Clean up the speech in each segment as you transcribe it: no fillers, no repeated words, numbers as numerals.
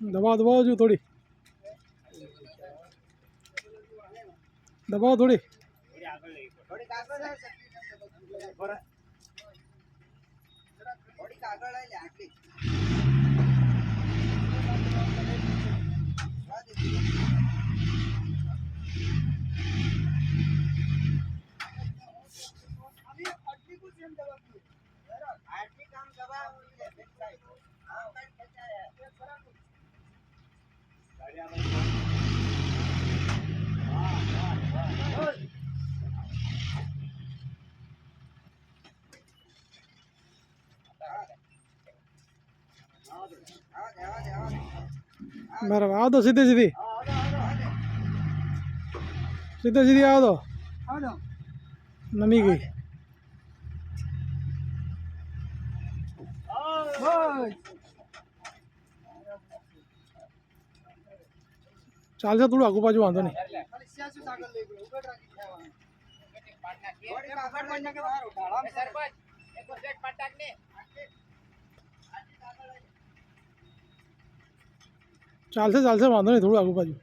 દબાવો દબાવો જો થોડી દબાવો થોડી બરાબર આવો તો સીધી સીધી સીધી સીધી આવો તો નમી ગઈ ચાલશે થોડું આગુ બાજુ વાંધો નહીં ચાલશે ચાલશે વાંધો નહીં થોડું આગુ બાજુ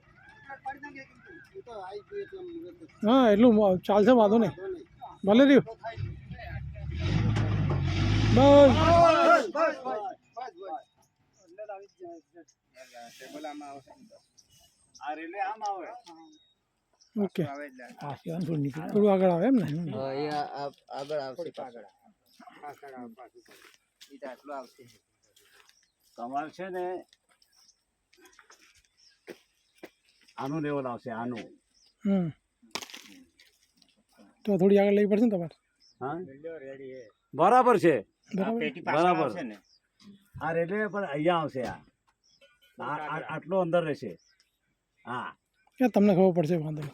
હા એટલું ચાલશે વાંધો નહીં ભલે રહ્યું ઓકે થોડું આગળ આવે એમ ને આગળ આવશે તમારે છે ને આનું લેવલ આવશે આનું તો થોડી આગળ લેવી પડશે ને તમારે હા બરાબર છે બરાબર આ રેલવે પણ અહીંયા આવશે આટલો અંદર રહેશે હા તમને ખબર પડશે વાંધો નહીં